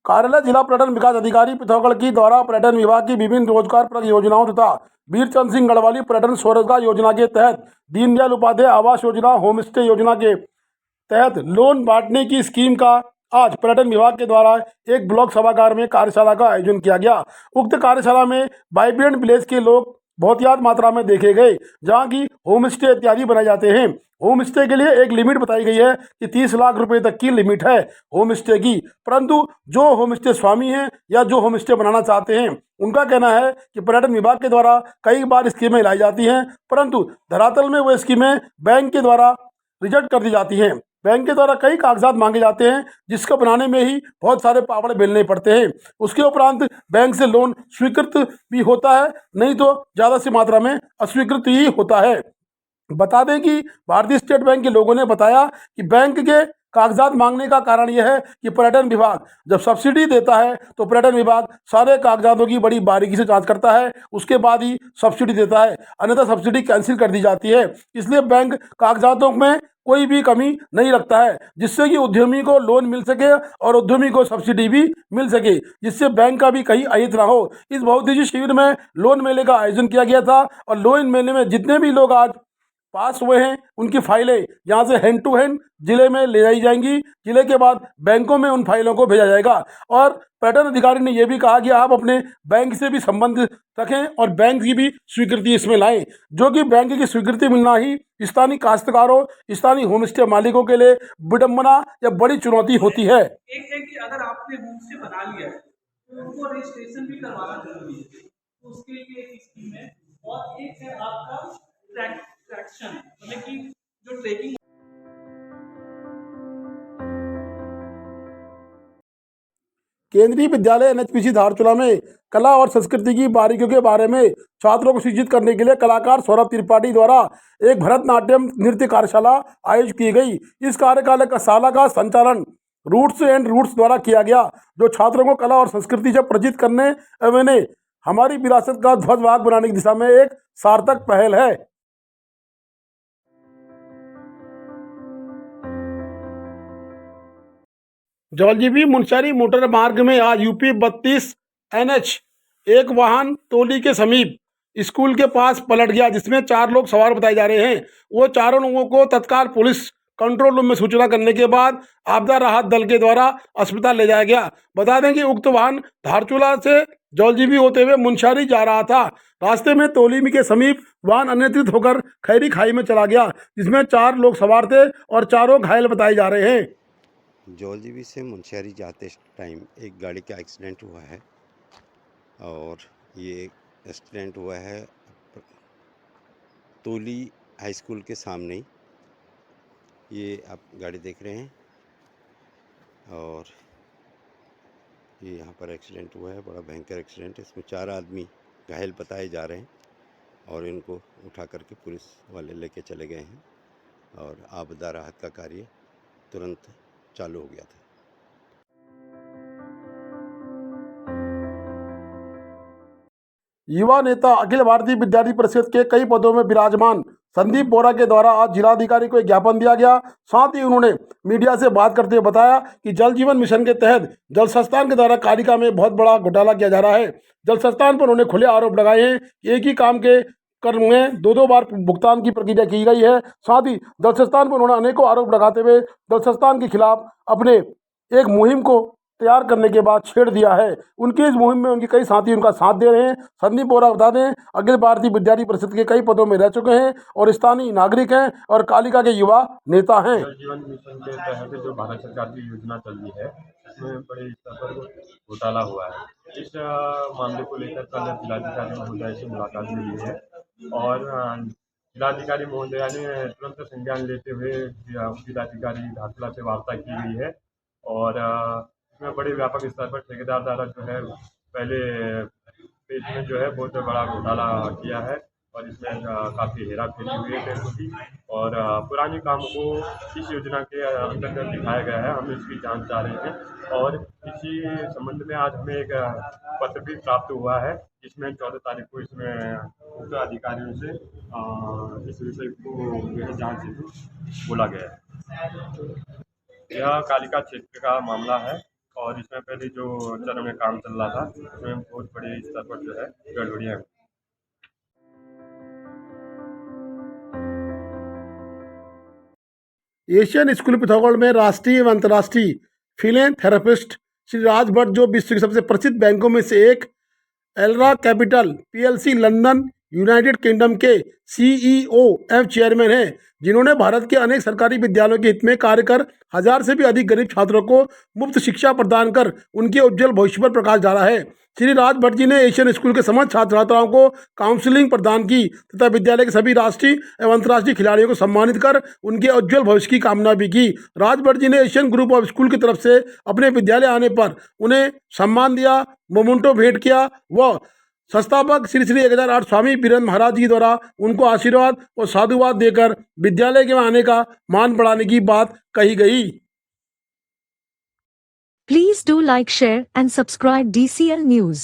कार्यालय जिला पर्यटन विकास अधिकारी पिथौरागढ़ की द्वारा पर्यटन विभाग की विभिन्न रोजगारपरक योजनाओं तथा वीरचंद सिंह गढ़वाली पर्यटन स्वरोजगार योजना के तहत दीनदयाल उपाध्याय आवास योजना, होम स्टे योजना के तहत लोन बांटने की स्कीम का आज पर्यटन विभाग के द्वारा एक ब्लॉक सभागार में कार्यशाला का आयोजन किया गया। उक्त कार्यशाला में वाइब्रेंट विलेज के लोग बहुतायत मात्रा में देखे गए, जहां की होम स्टे इत्यादि बनाए जाते हैं। होम स्टे के लिए एक लिमिट बताई गई है कि 30 लाख रुपए तक की लिमिट है होम स्टे की, परंतु जो होम स्टे स्वामी हैं या जो होम स्टे बनाना चाहते हैं उनका कहना है कि पर्यटन विभाग के द्वारा कई बार स्कीमें लाई जाती हैं, परंतु धरातल में वो स्कीमें बैंक के द्वारा रिजेक्ट कर दी जाती हैं। बैंक के द्वारा कई कागजात मांगे जाते हैं, जिसको बनाने में ही बहुत सारे पापड़ बेलने पड़ते हैं। उसके उपरांत बैंक से लोन स्वीकृत भी होता है, नहीं तो ज़्यादा सी मात्रा में अस्वीकृत ही होता है। बता दें कि भारतीय स्टेट बैंक के लोगों ने बताया कि बैंक के कागजात मांगने का कारण यह है कि पर्यटन विभाग जब सब्सिडी देता है तो पर्यटन विभाग सारे कागजातों की बड़ी बारीकी से जांच करता है, उसके बाद ही सब्सिडी देता है, अन्यथा सब्सिडी कैंसिल कर दी जाती है। इसलिए बैंक कागजातों में कोई भी कमी नहीं रखता है, जिससे कि उद्यमी को लोन मिल सके और उद्यमी को सब्सिडी भी मिल सके, जिससे बैंक का भी कहीं अहित ना हो। इस बहुउद्देशीय शिविर में लोन मेले का आयोजन किया गया था और लोन मेले में जितने भी लोग आज पास हुए हैं उनकी फाइलें यहाँ से हैंड टू हैंड जिले में ले जाई जाएंगी। जिले के बाद बैंकों में उन फाइलों को भेजा जाएगा। और पर्यटन अधिकारी ने यह भी कहा कि आप अपने बैंक से भी संबंध रखें और बैंक की भी स्वीकृति इसमें लाएं, जो कि बैंक की स्वीकृति मिलना ही स्थानीय काश्तकारों, स्थानीय होम स्टे मालिकों के लिए विडम्बना या बड़ी चुनौती होती है। एक है कि अगर आपने होम स्टे बना लिया है तो उनको रजिस्ट्रेशन भी करवाना जरूरी है, तो उसके लिए एक स्कीम है। और एक है आपका ट्रैक्शन, मतलब कि जो ट्रेकिंग। केंद्रीय विद्यालय एनएचपीसी धारचूला में कला और संस्कृति की बारीकियों के बारे में छात्रों को शिक्षित करने के लिए कलाकार सौरभ त्रिपाठी द्वारा एक भरतनाट्यम नृत्य कार्यशाला आयोजित की गई। इस कार्यशाला का संचालन रूट्स एंड रूट्स द्वारा किया गया, जो छात्रों को कला और संस्कृति से परिचित करने एवं हमारी विरासत का ध्वजवाहक बनाने की दिशा में एक सार्थक पहल है। जौलजीबी मुनस्यारी मोटर मार्ग में आज यूपी 32 NH एक वाहन तोली के समीप स्कूल के पास पलट गया, जिसमें 4 लोग सवार बताए जा रहे हैं। वो चारों लोगों को तत्काल पुलिस कंट्रोल रूम में सूचना करने के बाद आपदा राहत दल के द्वारा अस्पताल ले जाया गया। बता दें कि उक्त वाहन धारचूला से जौलजीबी होते हुए मुनस्यारी जा रहा था। रास्ते में तोलीमी के समीप वाहन अनियंत्रित होकर खैरी खाई में चला गया, जिसमें 4 लोग सवार थे और चारों घायल बताए जा रहे हैं। जौलजीबी से मुनस्यारी जाते टाइम एक गाड़ी का एक्सीडेंट हुआ है और ये एक्सीडेंट हुआ है तोली हाई स्कूल के सामने ही। ये आप गाड़ी देख रहे हैं और ये यहाँ पर एक्सीडेंट हुआ है, बड़ा भयंकर एक्सीडेंट है। इसमें 4 आदमी घायल बताए जा रहे हैं और इनको उठा करके पुलिस वाले लेके चले गए हैं और आपदा राहत का कार्य तुरंत चालू हो गया था। युवा नेता अखिल भारतीय विद्यार्थी परिषद के कई पदों में विराजमान संदीप बोरा के द्वारा आज जिलाधिकारी को एक ज्ञापन दिया गया। साथ ही उन्होंने मीडिया से बात करते हुए बताया कि जल जीवन मिशन के तहत जल संस्थान के द्वारा कालिका में बहुत बड़ा घोटाला किया जा रहा है। जल संस्थान पर उन्होंने खुले आरोप लगाए हैं कि एक ही काम के कर्म में 2-2 बार भुगतान की प्रक्रिया की गई है। साथ ही जल संस्थान पर उन्होंने अनेकों आरोप लगाते हुए जल संस्थान के खिलाफ अपने एक मुहिम को तैयार करने के बाद छेड़ दिया है। उनकी इस मुहिम में उनके कई साथी उनका साथ दे रहे हैं। संदीप बोरा बता दें अखिल भारतीय विद्यार्थी परिषद के कई पदों में रह चुके हैं और स्थानीय नागरिक हैं और कालिका के युवा नेता हैं। जल जीवन मिशन के तहत जो भारत सरकार की योजना चल रही है उसमें बड़े स्तर पर घोटाला हुआ है। इस मामले को लेकर कल जिलाधिकारी महोदय से मुलाकात मिली है और जिलाधिकारी महोदया ने तुरंत संज्ञान लेते हुए जिलाधिकारी धारचूला से वार्ता की गई है और इसमें बड़े व्यापक स्तर पर ठेकेदार द्वारा जो है पहले पेज में जो है बहुत बड़ा घोटाला किया है और इसमें काफ़ी हेरा फेरी हुई है पैसों की और पुराने काम को इस योजना के अंतर्गत दिखाया गया है। हम इसकी जांच चाह रहे हैं और इसी संबंध में आज हमें एक पत्र भी प्राप्त हुआ है, जिसमें 14 तारीख को इसमें उच्च अधिकारियों से इस विषय को जांच हेतु बोला गया है। यह कालिका क्षेत्र का मामला है और इसमें पहले जो चरण में काम चल रहा था उसमें बहुत बड़े स्तर पर जो है गड़बड़ियाँ हुई। एशियन स्कूल पिथौरागढ़ में राष्ट्रीय एवं अंतर्राष्ट्रीय फिलेंथेरेपिस्ट श्री राज भट्ट, जो विश्व के सबसे प्रसिद्ध बैंकों में से एक Elara capital PLC London United Kingdom के सीईओ एवं चेयरमैन हैं, जिन्होंने भारत के अनेक सरकारी विद्यालयों के हित में कार्य कर 1000 से भी अधिक गरीब छात्रों को मुफ्त शिक्षा प्रदान कर उनके उज्जवल भविष्य पर प्रकाश डाला है। श्री राज भट्ट जी ने एशियन स्कूल के समस्त छात्र छात्राओं को काउंसलिंग प्रदान की तथा विद्यालय के सभी राष्ट्रीय एवं अंतर्राष्ट्रीय खिलाड़ियों को सम्मानित कर उनके उज्जवल भविष्य की कामना भी की। राज भट्ट जी ने एशियन ग्रुप ऑफ स्कूल की तरफ से अपने विद्यालय आने पर उन्हें सम्मान दिया, मोमेंटो भेंट किया व संस्थापक श्री श्री 1008 स्वामी बीरेंद्र महाराज जी द्वारा उनको आशीर्वाद और साधुवाद देकर विद्यालय के आने का मान बढ़ाने की बात कही गई। Please do like, share and subscribe DCL News.